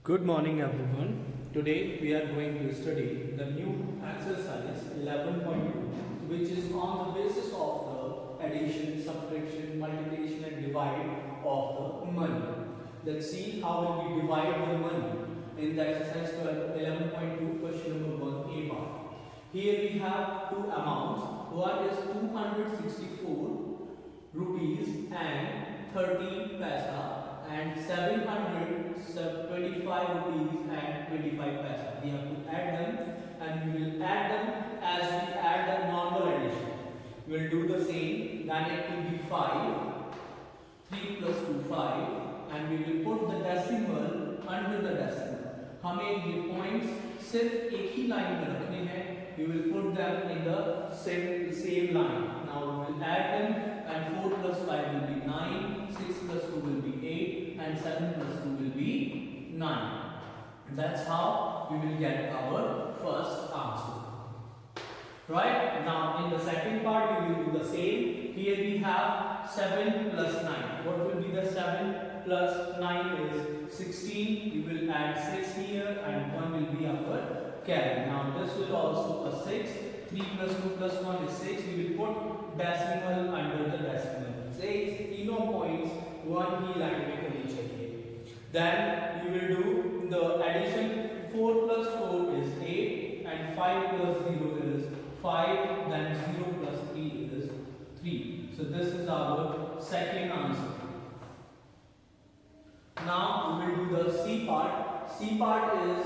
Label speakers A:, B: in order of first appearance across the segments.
A: Good morning everyone. Today we are going to study the new exercise 11.2, which is on the basis of the addition, subtraction, multiplication and divide of the money. Let's see how will we divide the money in the exercise 11.2 question number 1 A bar. Here we have two amounts. One is 264 rupees and 13 paisa and 725 rupees and 25 paisa. We have to add them and we will add them as we add the normal addition. We will do the same, then it will be 5, 3 plus 2 5 and we will put the decimal under the decimal. हमें ये points सिर्फ एक ही line में रखने हैं. We will put them in the same line. Now we will add them and 4 plus 5 will be 9, 6 plus 2 will be 8 and 7 plus 2 will be 9. That's how we will get our first answer. Right? Now in the second part we will do the same. Here we have 7 plus 9. What will be the 7 plus 9 is 16. We will add 6 here and 1 will be our carry. Now this will also a 6. 3 plus 2 plus 1 is 6. We will put decimal under the decimal. 6 तीनों points 1 ही line में होनी चाहिए. Then we will do the addition. 4 plus 4 is 8 and 5 plus 0 is 5. Then 0 plus 3 is 3. So this is our second answer. Now we will do the C part. C part is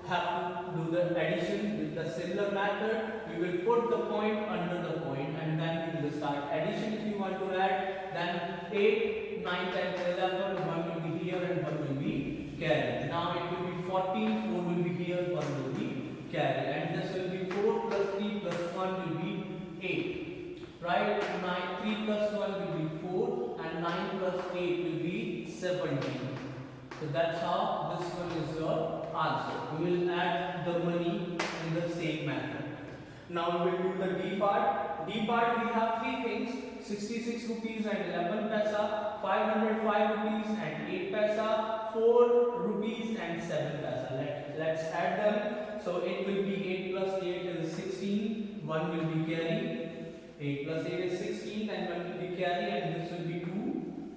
A: have to do the addition with the similar method. We will put the point under the point and then we will start addition. If you want to add, then 8, 9, 10, 11, 1 will be here and 1 will be carry. Now it will be 14, 4 will be here, 1 will be carry. And this will be 4 plus 3 plus 1 will be 8. Right? 3 plus 1 will be 4 and 9 plus 8 will be 17. So that's how this one is your answer. We will add the money in the same manner. Now we will do the D part. D part we have three things: 66 rupees and 11 paisa, 505 rupees and 8 paisa, 4 rupees and 7 paisa. Let's add them. So it will be 8 plus 8 is 16. 1 will be carry. 8 plus 8 is 16 and 1 will be carry and this will be 2.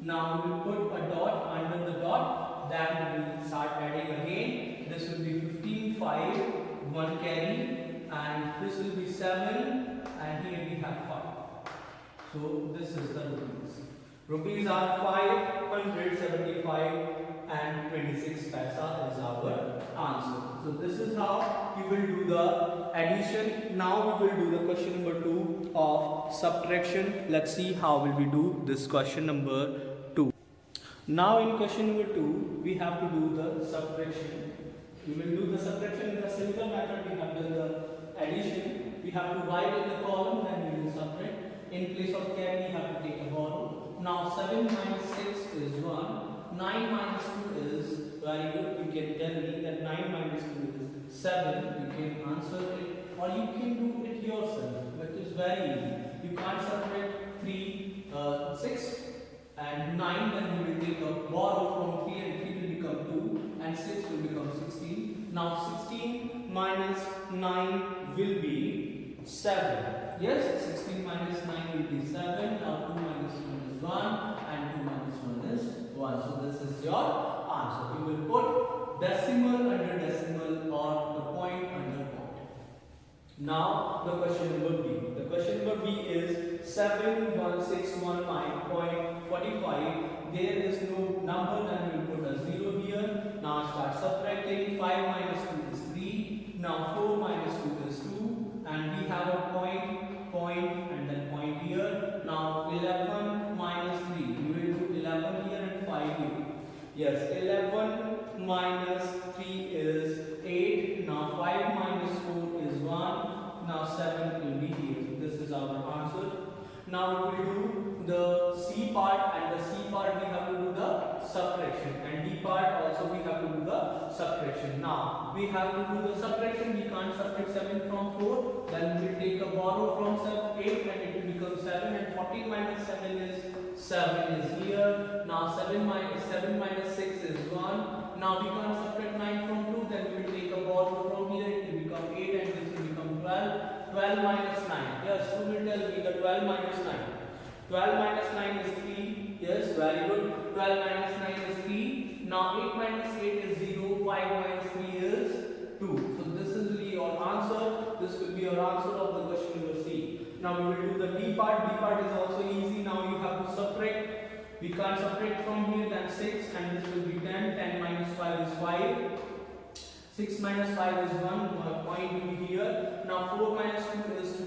A: Now we will put a dot under the dot. Then we will start adding again. This will be 15, 5, 1 carry and this will be 7 and here we have 5. So this is the rupees. Rupees are 575 and 26 paisa is our answer. So this is how we will do the addition. Now we will do the question number 2 of subtraction. Let's see how will we do this question number 2. Now in question number 2 we have to do the subtraction. We will do the subtraction in the simple method. We have done the addition. We have to write in the column and we will subtract. In place of carry we have to take a borrow. Now 7 minus 6 is 1. 9 minus 2 is very good. You can tell me that 9 minus 2 is 7. You can answer it or you can do it yourself. But it's very easy. You can't subtract 6 and 9, then we will take a borrow from 3 and 3 will become 2 and 6 will become 16. Now 16 minus 9 will be 7. Yes, 16 minus 9 will be 7. Now 2 minus 1 is 1 and 2 minus 1 is 1. So this is your answer. You will put decimal under decimal or the point under point. Now the question number B. The question number B is 71619.45. There is no number, then we will put a 0 here. Now start subtracting. 5 minus 2 is 3. Now 4 minus 2 is 2 and we have a point and then point here. Now 11 minus 3. We will do 11 here and 5 here. Yes, 11 minus 3 is 8. Now 5 minus 4 is 1. Now 7 will be here. So this is our answer. Now we will do the C part and the C part we have to do the subtraction and D part also we have to do the subtraction. Now we have to do the subtraction. We can't subtract 7 from 4. Then we will take a borrow from 8 and it will become 7 and 14 minus 7 is 7 is here. Now 7 minus 6 is 1. Now we can't subtract 9 12 minus 9. Yes, who will tell me the 12 minus 9? 12 minus 9 is 3. Yes, very good. 12 minus 9 is 3. Now 8 minus 8 is 0. 5 minus 3 is 2. So this will be your answer. This will be your answer of the question number C. Now we will do the D part. D part is also easy. Now you have to subtract. We can't subtract from here, then 6, and this will be 10. 10 minus 5 is 5. 6 minus 5 is 1. Point will be here. Now 4 minus 2 is 2.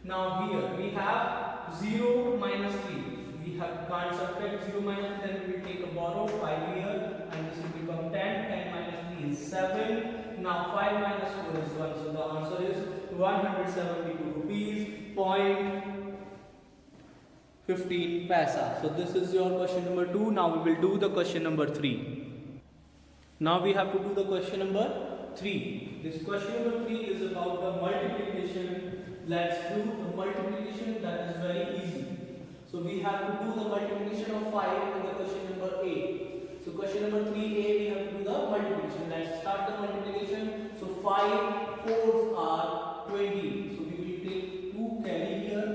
A: Now here we have 0 minus 3. We can't subtract 0 minus 3, then we will take a borrow 5 here, and this will become 10. 10 minus 3 is 7. Now 5 minus 4 is 1. So the answer is 172 rupees. Point 15 paisa. So this is your question number 2. Now we will do the question number 3. Now we have to do the question number 3. This question number 3 is about the multiplication. Let's do the multiplication. That is very easy. So we have to do the multiplication of 5 in the question number A. So question number 3A, we have to do the multiplication. Let's start the multiplication. So 5 4s are 20. So we will take 2 carry here.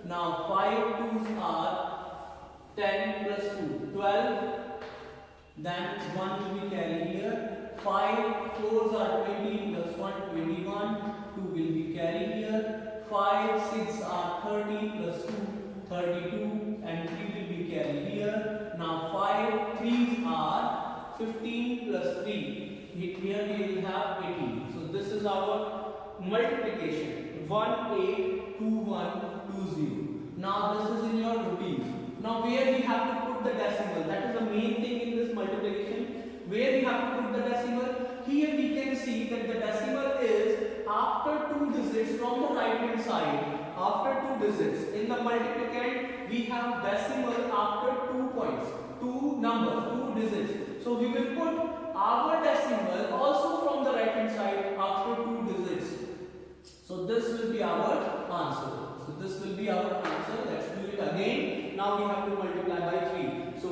A: Now 5 2s are 10 plus 2, 12. Then 1 will be carried here. 5 4s are 20 plus 1, 21. 2 will be carried here. 5 6 are 30 plus 2, 32. And 3 will be carried here. Now 5 3s are 15 plus 3. Here we will have 18. So this is our multiplication. 1 8 2 1 2 0. Now this is in your rupees. Now where we have to put the decimal, that is the main thing in this multiplication. Where we have to put the decimal, here we can see that the decimal is after 2 digits from the right hand side. After 2 digits in the multiplicand, we have decimal after 2 points, 2 numbers, 2 digits. So we will put our decimal also from the right hand side after 2 digits. So this will be our answer. So this will be our answer. Let's do it again. Now we have to multiply by 3. So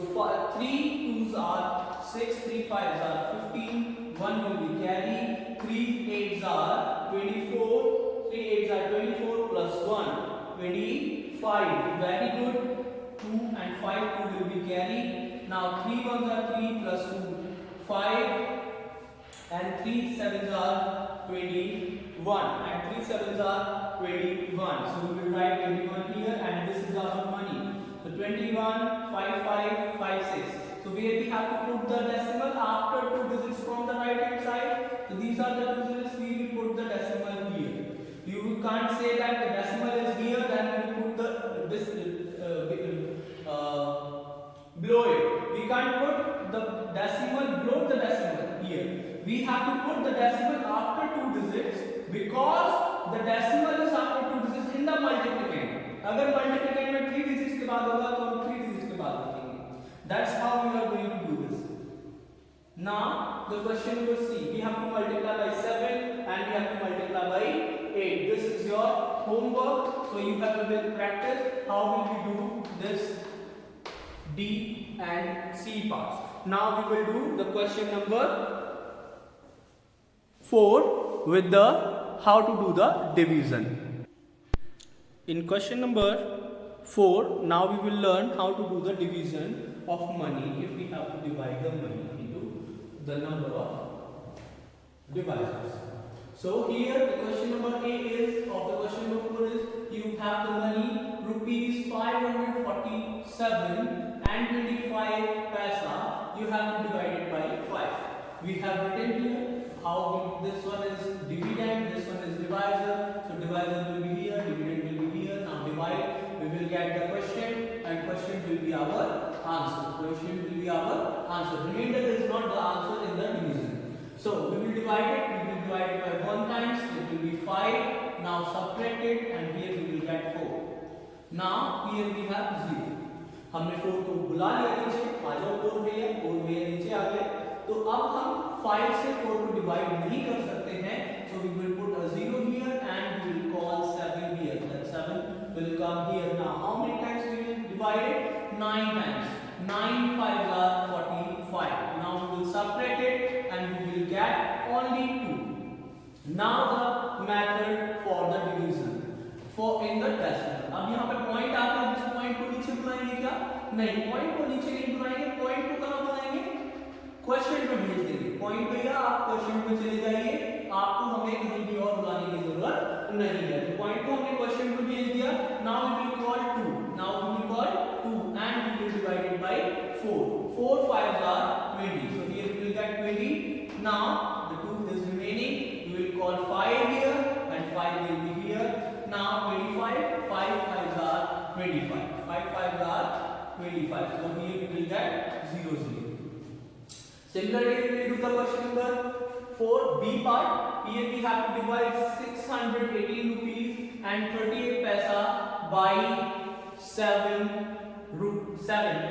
A: 3 2s are 6, 3 5s are 15, 1 will be carry, 3 8s are 24, 3 8s are 24 plus 1, 25. Very good. 2 and 5, 2 will be carry. Now 3 1s are 3 plus 2, 5, and 3 7s are 21, and 3 7s are 21. So we will write 21 here, and this is our money. So 21 5 5 5 6. So where we have to put the decimal after 2 digits from the right hand side. So these are the 2 digits. We will put the decimal here. You can't say that the decimal is here, then we put the this below it. We can't put the decimal below the decimal here. We have to put the decimal after 2 digits because the decimal is after 2 digits in the multiplicand. अगर multiplicand में 3 digits के बाद होगा तो हम 3 digits के बाद लिखेंगे. That's how we are going to do this. Now the question number C. We have to multiply by 7 and we have to multiply by 8. This is your homework. So you have to practice how will we do this D and C parts. Now we will do the question number 4 with the how to do the division. In question number 4, now we will learn how to do the division of money if we have to divide the money into the number of divisors. So here the question number A is of the question number 4 is you have the money rupees 547 and 25 paisa. You have to divide it by 5. We have written here how this one is dividend, this one is divisor. So divisor will be here, dividend will be here. Now divide, we will get the question, and question will be our answer. Question will be our answer. Remainder is not the answer in the division. So we will divide it. We will divide it by 1 times. It will be 5. Now subtract it, and here we will get 4. Now here we have 0. हमने 4 को बुला लिया नीचे, आ जाओ 4 भैया, 4 भैया नीचे आ गए. तो अब हम 5 से 4 को डिवाइड नहीं कर सकते हैं. So we will put a 0 here and we will call 7 here. That 7 will come here. Now how many times we will divide it? 9 times. 9 5s are 45. Now we will subtract it and we will get only 2. Now the method for the division. for in the decimal. अब यहाँ पे point आता है, इस point को नीचे बुलाएंगे क्या? नहीं, पॉइंट को नीचे नहीं बुलाएंगे, पॉइंट को कहाँ बुलाएंगे? क्वेश्चन में भेज देंगे। पॉइंट भैया आप क्वेश्चन में चले जाइए, आपको हमें कहीं भी और बुलाने की जरूरत नहीं है। तो पॉइंट को हमने क्वेश्चन में भेज दिया। Now we will call 2, now we will call 2 and we will divide it by 4. 4 5s are 20, so here we will get 20. Now the 2 is remaining, we will call 5 here and 5 will be here. Now 25, 5 5s are 25, 5 5s are 25, so here we will get 0 0. Similarly, we will do the question number 4, B part. Here we have to divide 618 rupees and 38 paisa by 7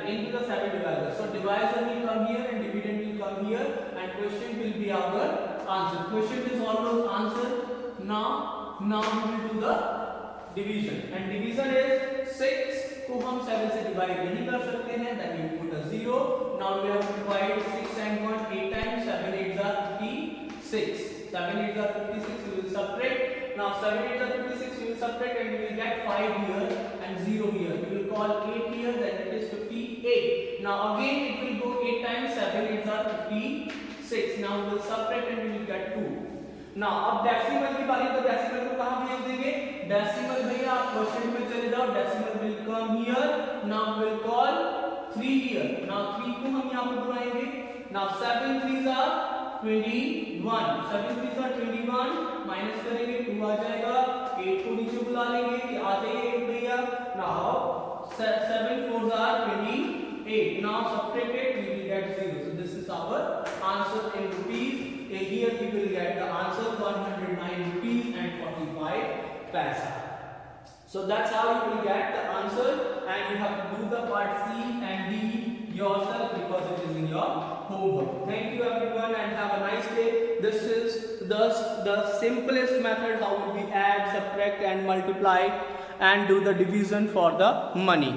A: into the 7 divisor. So divisor will come here and dividend will come here and question will be our answer. Question is almost answer. Now we will do the division and division is 6 को हम 7 से divide नहीं कर सकते हैं, then we put a 0. Now we have to divide 6 and 1 8 times, 7 8s are 56. 7 8s are 56, we will subtract. Now 7 8s are 56, we will subtract and we will get 5 here and 0 here. We will call 8 here, then it is 58. Now again it will go 8 times, 7 8s are 56. Now we will subtract and we will get 2. Now अब decimal की बारी, तो decimal को कहाँ भेज देंगे? Decimal भैया आप क्वेश्चन में चले जाओ, decimal will come here. Now we will call 3 here. Now 3 को हम यहाँ पे बुलाएंगे. Now 7 3s are 21. 7 3s are 21. Minus करेंगे 2 आ जाएगा. 8 को नीचे बुला लेंगे कि आ जाइए भैया. Now 7 4s are 28. Now subtract it, we will get 0. So this is our answer in rupees. Here we will get the answer 109 rupees and 45 paisa. So that's how you will get the answer, and you have to do the part C and D yourself because it is in your homework. Thank you everyone and have a nice day. This is the simplest method how we add, subtract and multiply and do the division for the money.